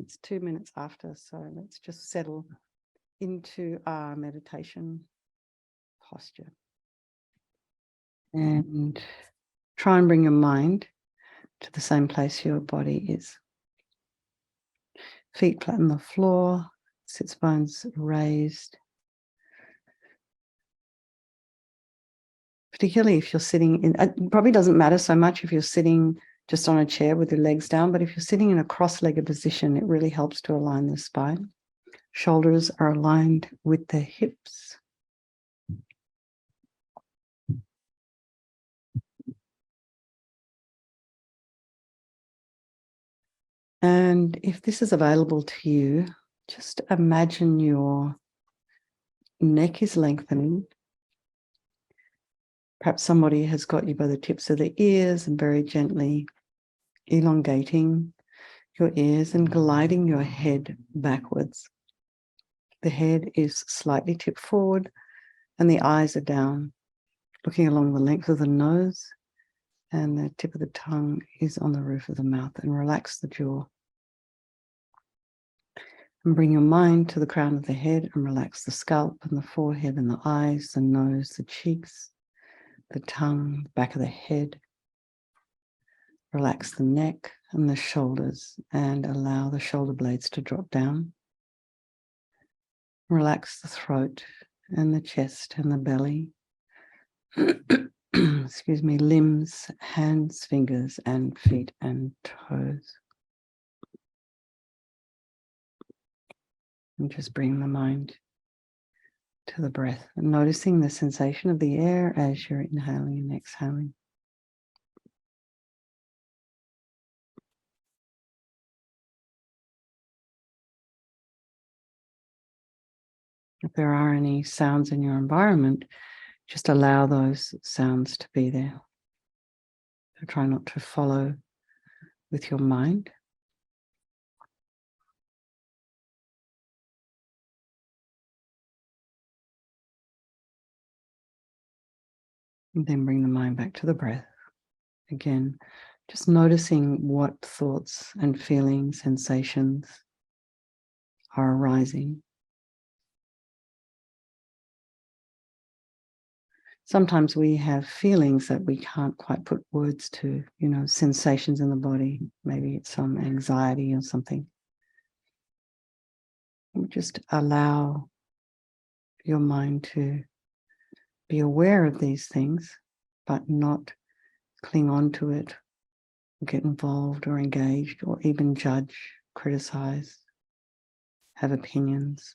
it's 2 minutes after, so let's just settle into our meditation posture. And try and bring your mind to the same place your body is. Feet flat on the floor, sits bones raised. Particularly if you're sitting in, it probably doesn't matter so much if you're sitting just on a chair with your legs down, but if you're sitting in a cross-legged position, it really helps to align the spine. Shoulders are aligned with the hips. And if this is available to you, just imagine your neck is lengthening. Perhaps somebody has got you by the tips of the ears and very gently elongating your ears and gliding your head backwards. The head is slightly tipped forward and the eyes are down, looking along the length of the nose, and the tip of the tongue is on the roof of the mouth, and relax the jaw. And bring your mind to the crown of the head and relax the scalp and the forehead and the eyes, the nose, the cheeks, the tongue, the back of the head. Relax the neck and the shoulders and allow the shoulder blades to drop down. Relax the throat and the chest and the belly. Excuse me, limbs, hands, fingers, and feet and toes. And just bring the mind to the breath and noticing the sensation of the air as you're inhaling and exhaling. If there are any sounds in your environment, just allow those sounds to be there. So try not to follow with your mind. And then bring the mind back to the breath. Again, just noticing what thoughts and feelings, sensations are arising. Sometimes we have feelings that we can't quite put words to, sensations in the body. Maybe it's some anxiety or something. Just allow your mind to be aware of these things, but not cling on to it, get involved or engaged, or even judge, criticize, have opinions.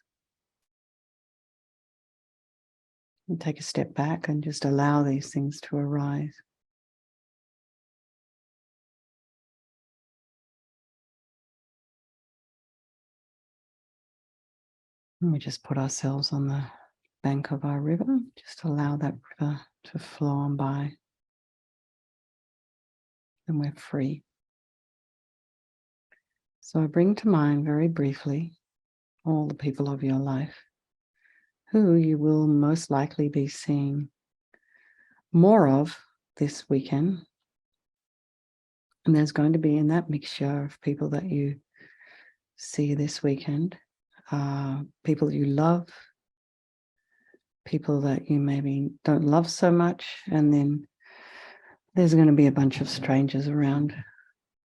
And take a step back and just allow these things to arise. And we just put ourselves on the bank of our river, just allow that river to flow on by. And we're free. So bring to mind very briefly all the people of your life who you will most likely be seeing more of this weekend. And there's going to be in that mixture of people that you see this weekend, people you love, people that you maybe don't love so much, and then there's going to be a bunch of strangers around,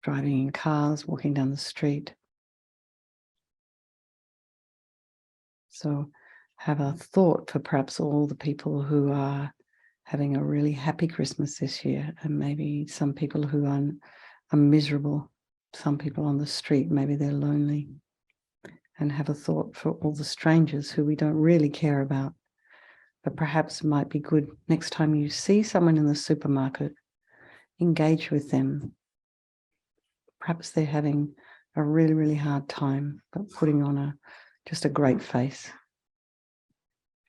driving in cars, walking down the street. So have a thought for perhaps all the people who are having a really happy Christmas this year, and maybe some people who are miserable, some people on the street, maybe they're lonely. And have a thought for all the strangers who we don't really care about, but perhaps it might be good next time you see someone in the supermarket, engage with them. Perhaps they're having a really, really hard time, but putting on just a great face.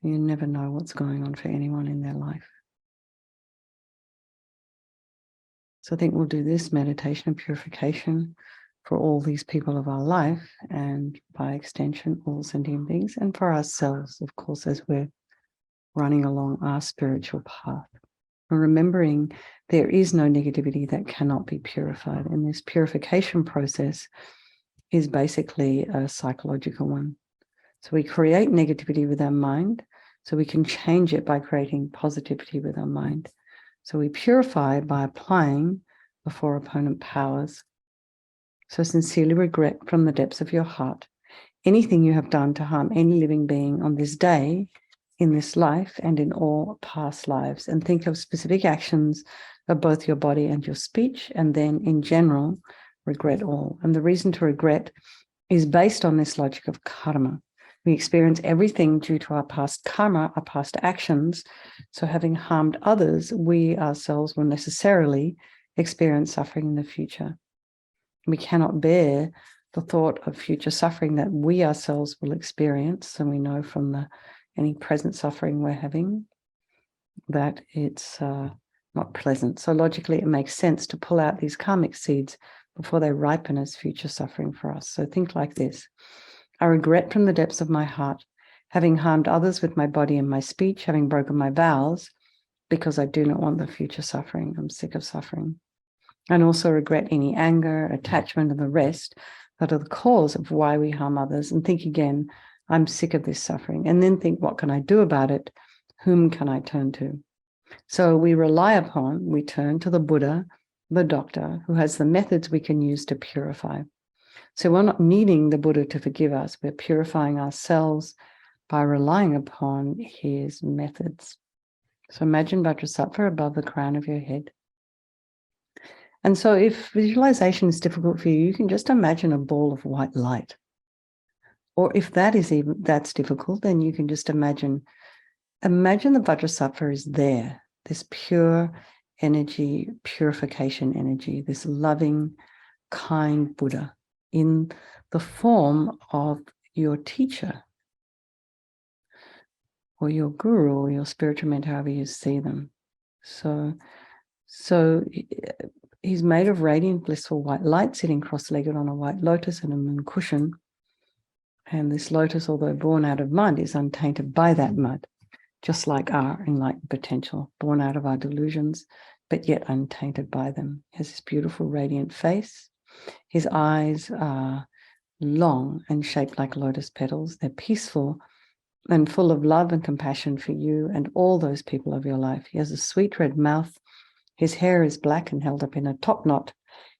You never know what's going on for anyone in their life. So I think we'll do this meditation of purification for all these people of our life, and by extension, all sentient beings, and for ourselves, of course, as we're running along our spiritual path. And remembering there is no negativity that cannot be purified. And this purification process is basically a psychological one. So we create negativity with our mind, so we can change it by creating positivity with our mind. So we purify by applying the four opponent powers. So sincerely regret from the depths of your heart anything you have done to harm any living being on this day, in this life, and in all past lives. And think of specific actions of both your body and your speech, and then in general, regret all. And the reason to regret is based on this logic of karma. We experience everything due to our past karma, our past actions. So having harmed others, we ourselves will necessarily experience suffering in the future. We cannot bear the thought of future suffering that we ourselves will experience. And we know from any present suffering we're having that it's not pleasant. So logically, it makes sense to pull out these karmic seeds before they ripen as future suffering for us. So think like this. I regret from the depths of my heart, having harmed others with my body and my speech, having broken my vows, because I do not want the future suffering. I'm sick of suffering. And also regret any anger, attachment, and the rest that are the cause of why we harm others. And think again, I'm sick of this suffering. And then think, what can I do about it? Whom can I turn to? So we turn to the Buddha, the doctor, who has the methods we can use to purify. So we're not needing the Buddha to forgive us. We're purifying ourselves by relying upon his methods. So imagine Vajrasattva above the crown of your head. And so if visualization is difficult for you, you can just imagine a ball of white light. Or if that's difficult, then you can just imagine the Vajrasattva is there, this pure energy, purification energy, this loving, kind Buddha in the form of your teacher or your guru or your spiritual mentor, however you see them. So he's made of radiant, blissful white light, sitting cross-legged on a white lotus and a moon cushion. And this lotus, although born out of mud, is untainted by that mud, just like our enlightened potential, born out of our delusions, but yet untainted by them. He has this beautiful, radiant face. His eyes are long and shaped like lotus petals. They're peaceful and full of love and compassion for you and all those people of your life. He has a sweet red mouth. His hair is black and held up in a top knot.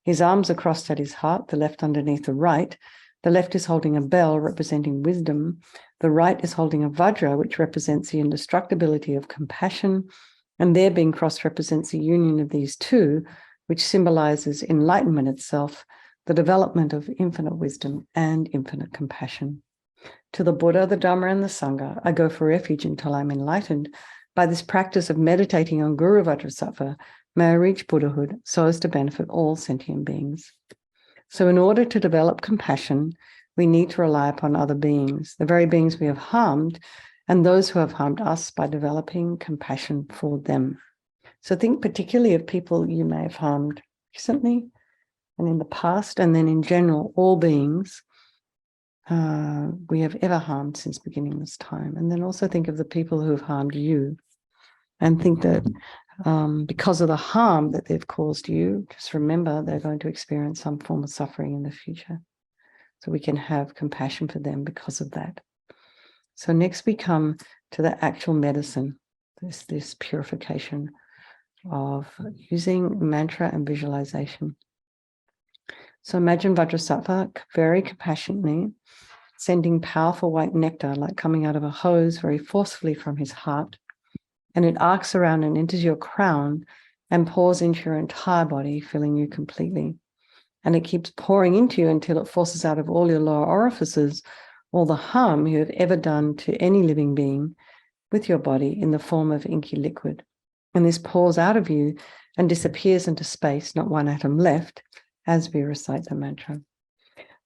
His arms are crossed at his heart, the left underneath the right. The left is holding a bell representing wisdom. The right is holding a vajra, which represents the indestructibility of compassion. And their being crossed represents the union of these two, which symbolizes enlightenment itself, the development of infinite wisdom and infinite compassion. To the Buddha, the Dhamma, and the Sangha, I go for refuge until I'm enlightened. By this practice of meditating on Guru Vajrasattva, may I reach Buddhahood so as to benefit all sentient beings. So in order to develop compassion, we need to rely upon other beings, the very beings we have harmed, and those who have harmed us, by developing compassion for them. So think particularly of people you may have harmed recently and in the past, and then in general, all beings we have ever harmed since beginning this time. And then also think of the people who have harmed you, and think that because of the harm that they've caused you, just remember they're going to experience some form of suffering in the future. So we can have compassion for them because of that. So next we come to the actual medicine, this purification of using mantra and visualization. So imagine Vajrasattva very compassionately sending powerful white nectar, like coming out of a hose, very forcefully from his heart. And it arcs around and enters your crown and pours into your entire body, filling you completely. And it keeps pouring into you until it forces out of all your lower orifices all the harm you have ever done to any living being with your body in the form of inky liquid. And this pours out of you and disappears into space, not one atom left, as we recite the mantra.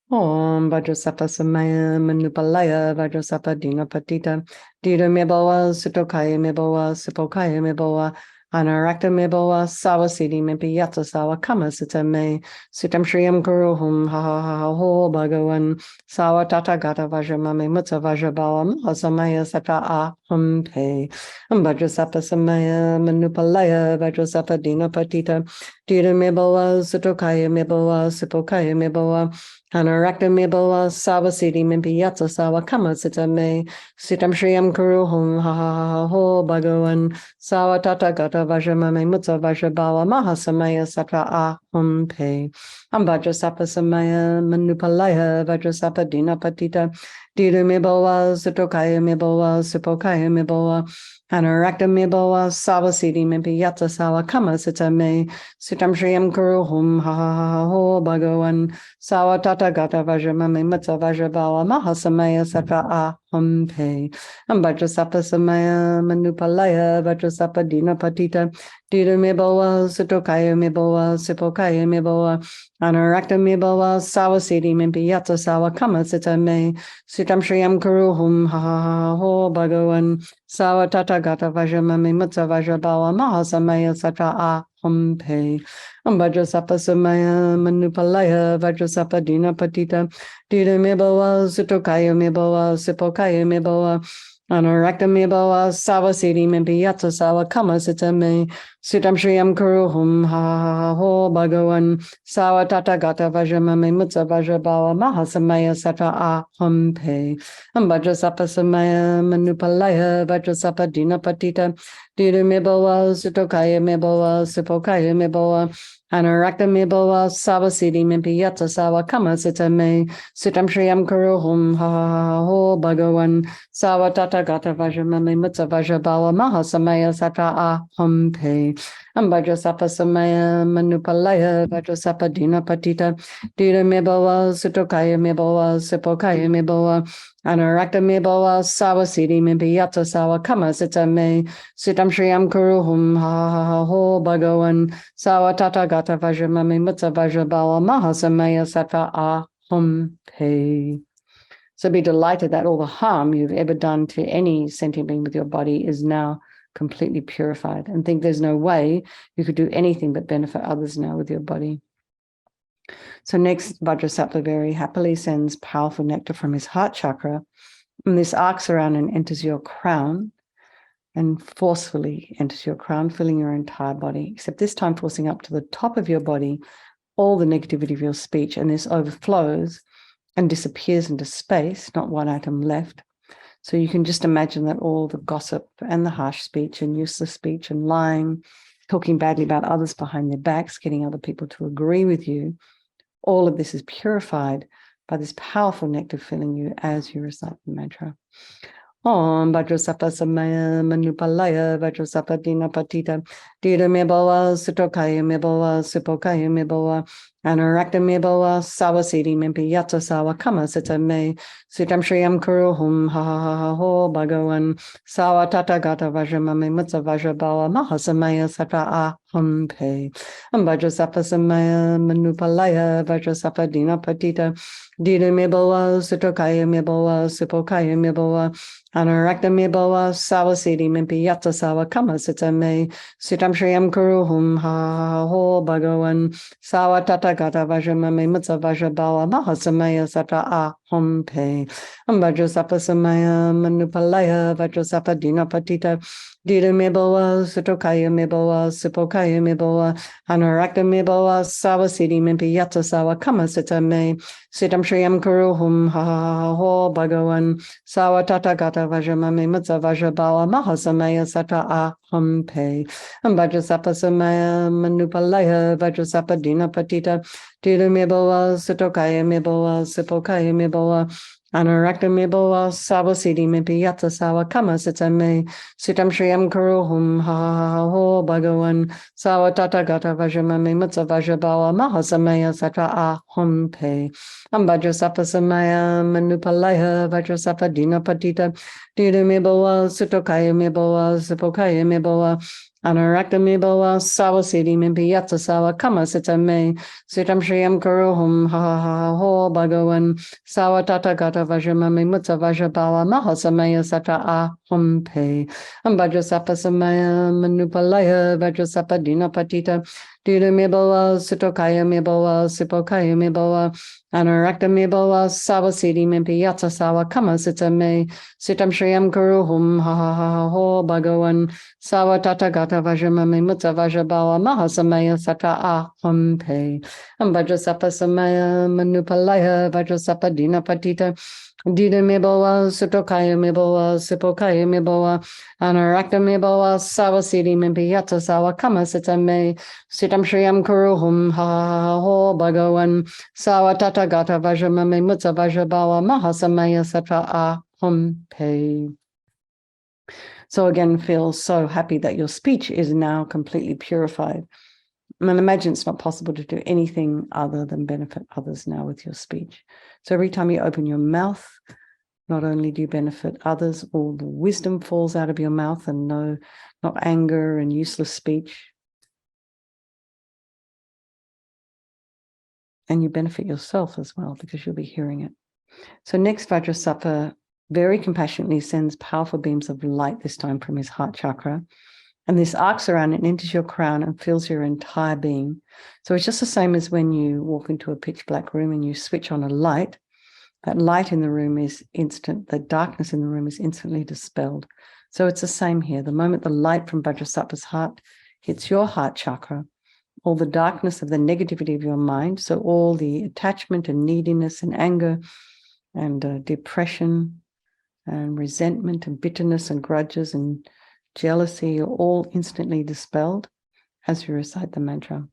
Om Vajrasattva Samaya Manupalaya Vajrasattva Dinapatita Dida Meboa Sutokaya Meboa Sipokaya Meboa Anarakta Meboa Sawasidi Mepiyata Sawa Kama Sitame Sitam Shriyam Kuruhum Ha Ha Ha Ho Bhagavan Sawa Tata Gata Vajramame Mutsa Vajrabawa Mahasamaya Sata Aham Pe Vajrasattva Samaya Manupalaya Vajrasattva Dinapatita Dida Meboa Sutokaya Meboa Sipokaya Meboa Anarakta me boa sawa siti mimpi yatsa sawa kama sita me sitam shriyam kuru hum ha ha ha ho bhagavan sawa tata gata vajrama me mutsa vajrabawa mahasamaya satra ahum pe Vajrasattva samaya manupalaya Vajrasattva dina patita Diru me boa sutokaya me boa supokaya me boa Anarakta me boa sawa siti mimpi yatsa sawa kama sita me sitam shriyam kuru hum ha ha ha ho bhagavan Sawa tata gata vajramame mutsa vajrabawa mahasamaya satra aham pe Vajrasattva samaya manupalaya Vajrasattva dina patita Dida me boa sutokaya me boa sipokaya me boa Anarakta me boa sawa siti mimpi yatsa sawa kama sita me Sitam shriyam kuruhum ha ha ha ho bhagavan Sawa tata gata vajramame mutsa vajrabawa mahasamaya satra aham pe Vajrasattva samaya manupalaya Vajrasattva dina patita Dida me boa sutokaya me boa sipokaya me boa Anarakta me boa sawa siti mimpi yatsa sawa kama sita me Sitam shriyam kuruhum ha ha ha ho bhagavan Sawa tata gata vajramame mutsa vajrabawa mahasamaya satra aham pe Vajrasattva samaya manupalaya Vajrasattva dina patita Dida me boa sutokaya me boa sipokaya me boa Anarakta me boa sawa siti mimpi yatsa sawa kama sita me Sitam shriyam kuruhum ha ha ha ho bhagavan Sawa tata gata vajramame mutsa vajrabawa mahasamaya satra aham pe Vajrasattva samaya manupalaya Vajrasattva dina patita Dida me boa sutokaya me boa sipokaya me boa Anarakta me boa sawa siti mimpi yatsa sawa kama sita me Sitam shriyam kuruhum ha ha ha ho bhagavan Sawa tata gata vajramame mutsa vajrabawa mahasamaya satra aham pe So be delighted that all the harm you've ever done to any sentient being with your body is now completely purified, and think there's no way you could do anything but benefit others now with your body. So next, Vajrasattva very happily sends powerful nectar from his heart chakra, and this arcs around and enters your crown and forcefully enters your crown, filling your entire body, except this time forcing up to the top of your body all the negativity of your speech, and this overflows and disappears into space, not one atom left. So you can just imagine that all the gossip and the harsh speech and useless speech and lying, talking badly about others behind their backs, getting other people to agree with you, all of this is purified by this powerful nectar filling you as you recite the mantra. Om Vajrasattva samaya manupalaya Vajrasattva dina patita Dida me boa sutokaya me boa sipokaya me boa Anarakta me boa sawa siti mimpi yatsa sawa kama sita me Sitam shriyam kuruhum ha ha ha ho bhagavan Sawa tata gata vajramame mutsa vajrabawa mahasamaya satra aham pe Vajrasattva samaya manupalaya Vajrasattva dina patita Dida me boa sutokaya me boa sipokaya me boa Anarakta me boa sawa siti mimpi yatsa sawa kama sita me Sitam shriyam kuruhum ha ha ha ho bhagavan Sawa tata gata vajramame mutsa vajrabawa mahasamaya satra aham pe Vajrasattva samaya manupalaya Vajrasattva dina patita Dida me boa sutokaya me boa sipokaya me boa Anarakta me boa sawa siti mimpi yatsa sawa kama sita me Sitam shriyam kuruhum ha ha ha ho bhagavan Sawa tata gata vajramame mutsa vajrabawa mahasamaya satra aham pe Vajrasattva samaya manupalaya Vajrasattva dina patita Dida me boa sutokaya me boa sipokaya me boa Anarakta me boa sawa siti mimpi yatsa sawa kama sita me Sitam shriyam kuruhum ha ha ha ho bhagavan Sawa tata gata vajramame mutsa vajrabawa mahasamaya satra aham pe Vajrasattva samaya manupalaya Vajrasattva dina patita Dida me boa sutokaya me boa sipokaya me boa Anarakta me boa sawa siti mimpi yatsa sawa kama sita me Sitam shriyam kuruhum ha ha ha ho bhagavan Sawa tata gata vajramame mutsa vajrabawa mahasamaya satra aham pe Vajrasattva samaya manupalaya Vajrasattva dina patita Dida me boa, Sutokaya me boa, Sipokaya me boa, Anarakta me boa, Savasidi me piyata sawa kama sita me, Sitam Shriyam Kuruhum, ha ha ha ho, Bhagavan, Sawa Tata Gata Vajama me Mutta Vajabawa, Mahasamaya Sata Aham Pe, Vajrasattva Samaya, Manupalaya, Vajrasattva Dina Patita, Dida me boa, Sutokaya me boa, Sipokaya me boa, Anarakta me boa, Savasidi me piyata sawa kama sita me, Sitam Shriyam Kuruhum, ha ha ha ho, Bhagavan, Sawa Tata Gata Vajama me Mutta Vajabawa, Mahasamaya Sata Aham Pe. So again, feel so happy that your speech is now completely purified. And imagine it's not possible to do anything other than benefit others now with your speech. So every time you open your mouth, not only do you benefit others, all the wisdom falls out of your mouth and not anger and useless speech. And you benefit yourself as well because you'll be hearing it. So next, Vajrasattva very compassionately sends powerful beams of light, this time from his heart chakra. And this arcs around and enters your crown and fills your entire being. So it's just the same as when you walk into a pitch black room and you switch on a light. That light in the room is instant. The darkness in the room is instantly dispelled. So it's the same here. The moment the light from Vajrasattva's heart hits your heart chakra, all the darkness of the negativity of your mind, so all the attachment and neediness and anger and depression and resentment and bitterness and grudges and jealousy are all instantly dispelled as you recite the mantra.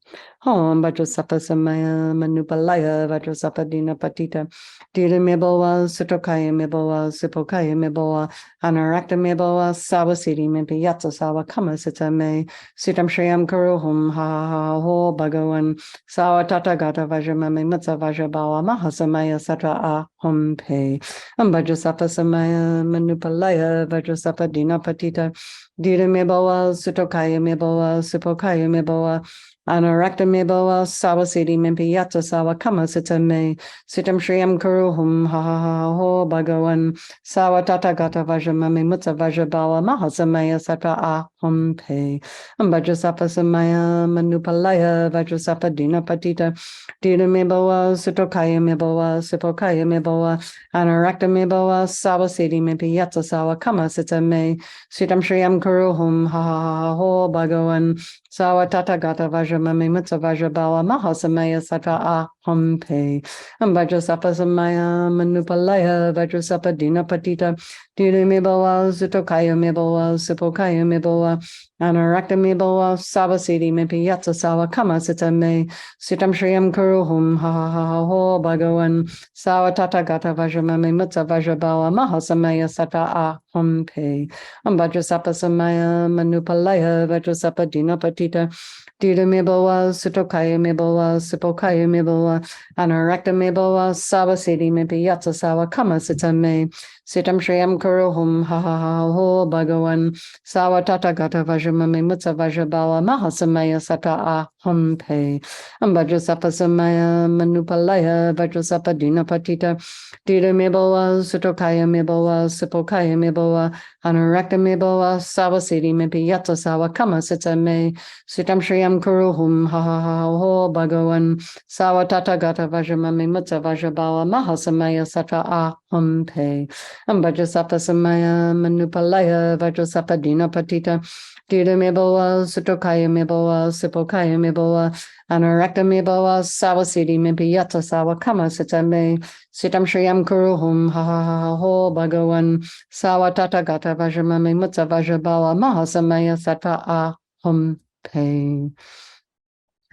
Om Vajrasattva Samaya Manupalaya Vajrasattva Dina Patita Dira Meboa Sutokaya Meboa Sipokaya Meboa Anarakta Meboa Savasidi Mepiyatsa Sawa Kama Sita Me Sitam Shriyam Kuruhum Ha Ha Ho Bhagavan Sawa Tata Gata Vajramame Mutsa Vajrabawa Mahasamaya Satra Aham Pe Om Vajrasattva Samaya Manupalaya Vajrasattva Dina Patita Dira Meboa Sutokaya Meboa Sipokaya Meboa Anarakta Meboa Savasidi Mempiyata Sawa Kama Sita Me Sitam Shriyam Kuruhum Ha Ha Ha Ho Bhagavan Sawa Tata Gata Vajramame Mutta Vajrabawa Mahasamaya Satra Aham Pe Vajrasattva Samaya Manupalaya Vajrasattva Dina Patita Dira Meboa Sutokaya Meboa Sipokaya Meboa Anarakta Meboa Savasidi Mempiyata Sawa Kama Sita Me Sitam Shriyam Kuruhum Ha Ha Ha Ho Bhagavan Sawa Tata Gata Vajramame Mutta Vajrabawa Mahasamaya Satra Aham Pe Vajrasattva Samaya Manupalaya Vajrasattva Dina Patita Dira Meboa Sutokaya Meboa Sipokaya Meboa Anarakta Meboa Savasidi Mepiyatsa Sawa Kama Sita Me Sitam Shriyam Kuruhum Ha Ha Ha Ho Bhagavan Sawa Tata Gata Vajramame Mutta Vajrabawa Mahasamaya Satra Aham Pe Vajrasattva Samaya Manupalaya Vajrasattva Dina Patita Dira Meboa Sutokaya Meboa Sipokaya Meboa Anarakta Meboa Savasidi Mepiyatsa Sawa Kama Sita Me Sitam Shriyam Kuruhum Ha Ha Ha Ho Bhagavan Sawa Tata Gata Vajramame Mutta Vajrabawa Mahasamaya Satra Aham Pe Vajrasattva Samaya Manupalaya Vajrasattva Dina Patita Dira Meboa Sutokaya Meboa Sipokaya Meboa Anarakta Meboa Savasidi Mepiyatsa Sawa Kama Sita Me Sitam Shriyam Kuruhum Ha Ha Ha Ho Bhagavan Sawa Tata Gata Vajramame Mutta Vajrabawa Mahasamaya Satra Aham Pe Vajrasattva Samaya Manupalaya Vajrasattva Dina Patita Dira Meboa Sutokaya Meboa Sipokaya Meboa Anarakta Meboa Savasidi Mepiyatsa Sawa Kama Sita Me Sitam Shriyam Kuruhum Ha Ha Ha Ho Bhagavan Sawa Tata Gata Vajramame Mutta Vajrabawa Mahasamaya Satra Aham Pe.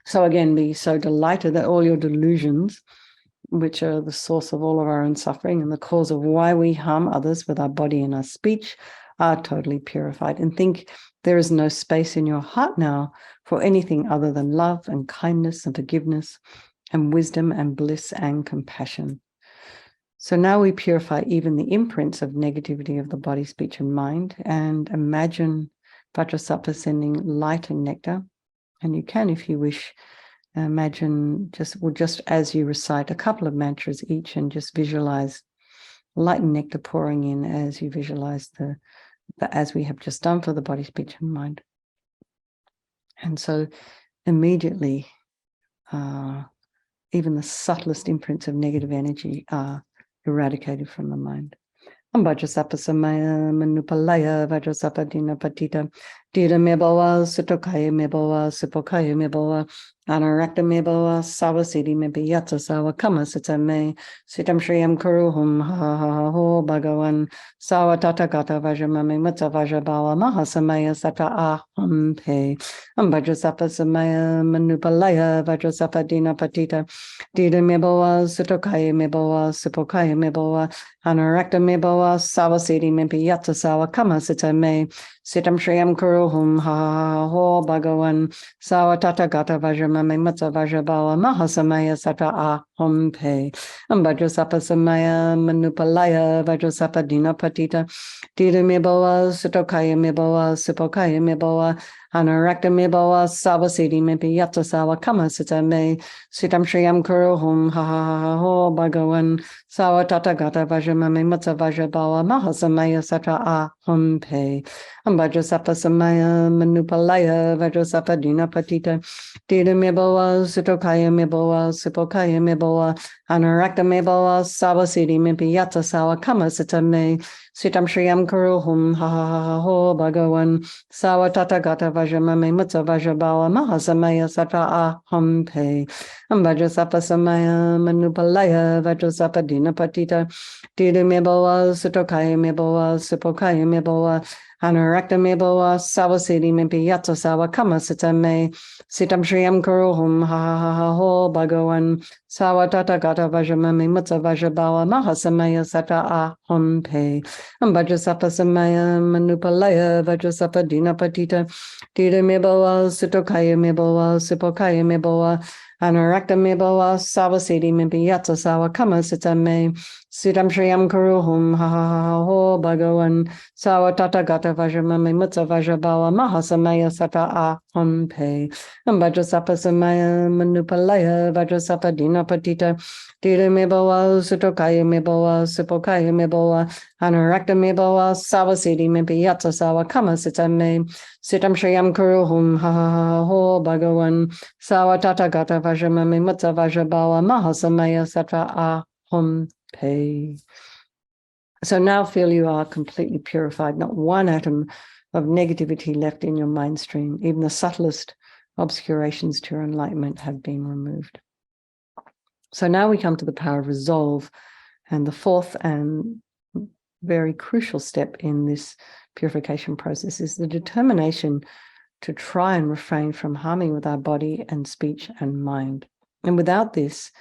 So again, be so delighted that all your delusions, which are the source of all of our own suffering and the cause of why we harm others with our body and our speech, are totally purified. And think there is no space in your heart now for anything other than love and kindness and forgiveness and wisdom and bliss and compassion. So now we purify even the imprints of negativity of the body, speech, and mind, and imagine Vajrasattva sending light and nectar. And you can, if you wish, imagine just as you recite a couple of mantras each, and just visualize light and nectar pouring in as you visualize the as we have just done for the body, speech, and mind. And so immediately even the subtlest imprints of negative energy are eradicated from the mind. Vajrasattva samaya manupalaya Vajrasattva dina patita dida meboa sutokaya meboa supokaya meboa anarakta meboa savasiti mebiyata sawa kama sitame sitam shriyam kuruhum ha ha ha ho bhagavan sawa tathagata vajramame matsa vajrabala mahasamaya sata aham pe Vajrasattva samaya manupalaya Vajrasattva dina patita dida meboa sutokaya meboa supokaya meboa Anarakta meboa savasiti mimpi yatsa sawa kama sita me sitam shriyam kuruhum ha ho bhagavan sawa tathagata vajramame matsa vajrabala mahasamaya sata aham pe Vajrasattva samaya manupalaya Vajrasattva dina patita dida meboa sutokaya meboa supokaya meboa Anarakta meboa savasiti mimpi yatsa sawa kama sita me sitam shriyam kuruhum ha ho bhagavan sawa tathagata vajramame matsa vajrabala mahasamaya sata aham pe Vajrasattva samaya manupalaya Vajrasattva dina patita dida meboa sutokaya meboa supokaya meboa anarakta meboa savasiti mimpi yatsa sawa kama sita me sitam shriyam kuruhum ha ho bhagavan sawa tathagata vajramame matsa vajrabala mahasamaya sata aham pe Vajrasattva samaya manupalaya Vajrasattva dina patita dida meboa sutokaya meboa supokaya meboa anarakta meboa savasiti mimpi yatsa sawa kama sita me sitam shriyam kuruhum ha ho bhagavan sawa tathagata vajramame matsa vajrabala mahasamaya sata aham pe Vajrasattva samaya manupalaya Vajrasattva dina patita dida meboa sutokaya meboa supokaya meboa Anarakta meboa savasiti mimpi yatsa sawa kama sita me sitam shriyam kuruhum ha ho bhagavan sawa tathagata vajramame matsa vajrabala mahasamaya sata aham pe Vajrasattva samaya manupalaya Vajrasattva dina patita dida meboa sutokaya meboa supokaya meboa Anarakta meboa savasiti mimpi yatsa sawa kama sita me sitam shriyam kuruhum ha ho bhagavan sawa tathagata vajramame matsa vajrabala mahasamaya sata aham pe. So now feel you are completely purified, not one atom of negativity left in your mind stream. Even the subtlest obscurations to your enlightenment have been removed. So now we come to the power of resolve, and the fourth and very crucial step in this purification process is the determination to try and refrain from harming with our body and speech and mind. And without this,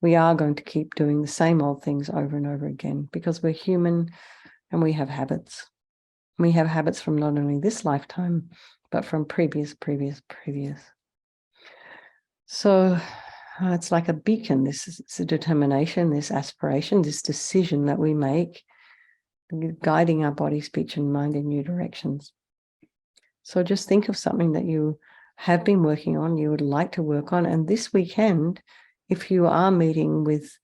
we are going to keep doing the same old things over and over again because we're human and we have habits. We have habits from not only this lifetime, but from previous. So it's like a beacon. This is a determination, this aspiration, this decision that we make, guiding our body, speech, and mind in new directions. So just think of something that you have been working on, you would like to work on, and this weekend, if you are meeting with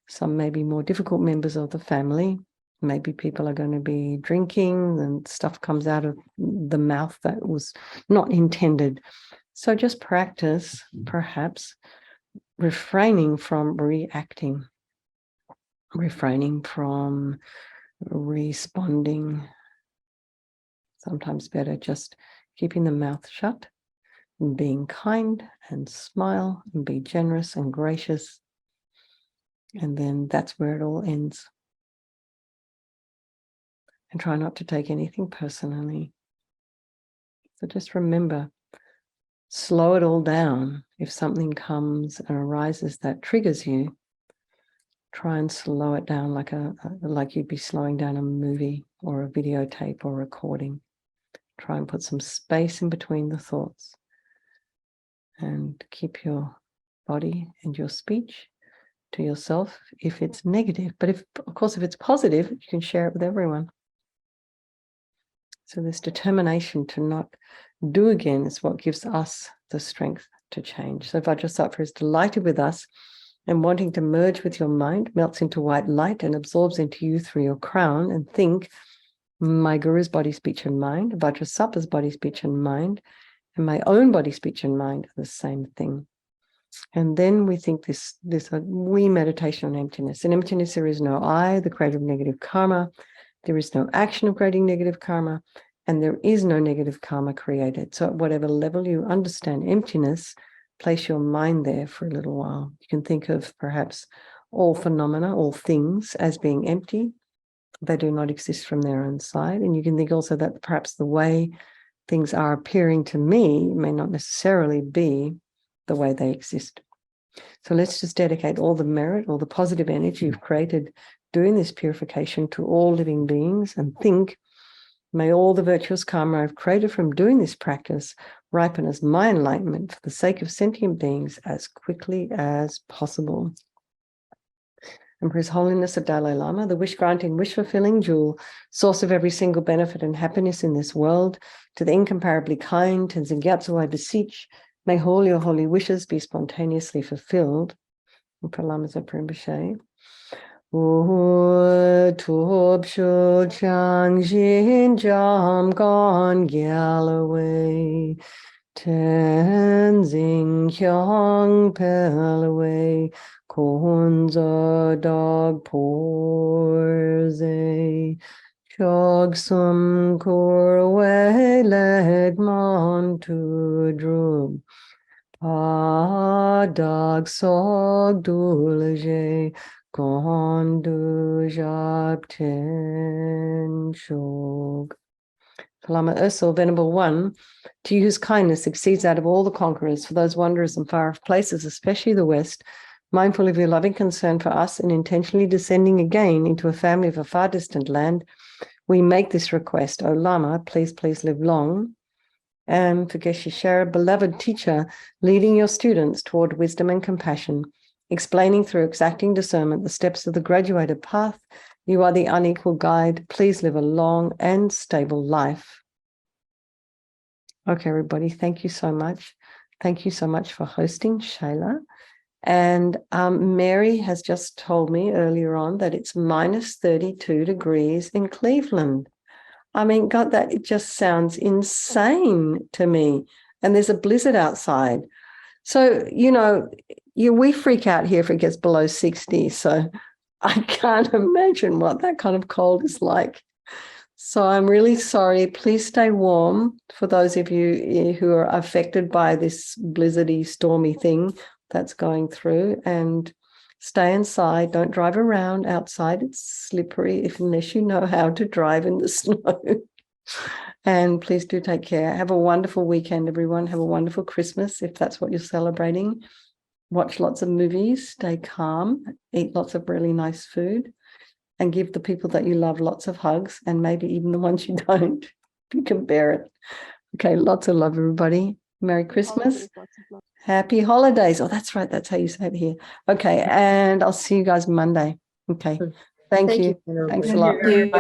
some maybe more difficult members of the family, maybe people are going to be drinking and stuff comes out of the mouth that was not intended. So just practice, perhaps, refraining from reacting, refraining from responding. Sometimes better just keeping the mouth shut, and being kind and smile and be generous and gracious. And then that's where it all ends. And try not to take anything personally. So just remember, slow it all down. If something comes and arises that triggers you, try and slow it down like you'd be slowing down a movie or a videotape or recording. Try and put some space in between the thoughts and keep your body and your speech to yourself if it's negative. But if it's positive, you can share it with everyone. So this determination to not do again is what gives us the strength to change. So Vajrasattva is delighted with us and wanting to merge with your mind, melts into white light and absorbs into you through your crown. And think, my Guru's body, speech, and mind, Vajrasattva's body, speech, and mind and my own body, speech, and mind are the same thing. And then we think this wee meditation on emptiness. In emptiness, there is no I, the creator of negative karma. There is no action of creating negative karma, and there is no negative karma created. So at whatever level you understand emptiness, place your mind there for a little while. You can think of perhaps all phenomena, all things as being empty. They do not exist from their own side. And you can think also that perhaps the way things are appearing to me may not necessarily be the way they exist. So let's just dedicate all the merit, all the positive energy you've created doing this purification to all living beings, and think, may all the virtuous karma I've created from doing this practice ripen as my enlightenment for the sake of sentient beings as quickly as possible. And for His Holiness the Dalai Lama, the wish-granting, wish-fulfilling jewel, source of every single benefit and happiness in this world, to the incomparably kind Tenzin Gyatso, I beseech, may all your holy wishes be spontaneously fulfilled. And for Lama Zopa Rinpoche, Tub Shu Chang Jin Jam Gon Galloway, Tenzing Hyang Pelaway, Konza Dog Porze, Chog Sum Korwe Legmon to Drub, Dog Sog Dulaje, Gondu Jab Ten Shog. Lama Ursul, Venerable One, to you whose kindness exceeds that of all the conquerors, for those wanderers in far-off places, especially the West, mindful of your loving concern for us and intentionally descending again into a family of a far distant land, we make this request. O Lama, please live long. And for Geshe Sharab, beloved teacher, leading your students toward wisdom and compassion, explaining through exacting discernment the steps of the graduated path, you are the unequal guide. Please live a long and stable life. Okay, everybody, thank you so much. Thank you so much for hosting, Shayla. And Mary has just told me earlier on that it's minus 32 degrees in Cleveland. I mean, God, that it just sounds insane to me. And there's a blizzard outside. So, you know, we freak out here if it gets below 60. So I can't imagine what that kind of cold is like. So I'm really sorry. Please stay warm for those of you who are affected by this blizzardy, stormy thing that's going through, and stay inside. Don't drive around outside. It's slippery unless you know how to drive in the snow. And please do take care. Have a wonderful weekend, everyone. Have a wonderful Christmas if that's what you're celebrating. Watch lots of movies, stay calm, eat lots of really nice food, and give the people that you love lots of hugs, and maybe even the ones you don't, if you can bear it. Okay, lots of love, everybody. Merry Christmas. Happy holidays. Oh, that's right. That's how you say it here. Okay, and I'll see you guys Monday. Okay. Thank you. Thanks a lot. Bye.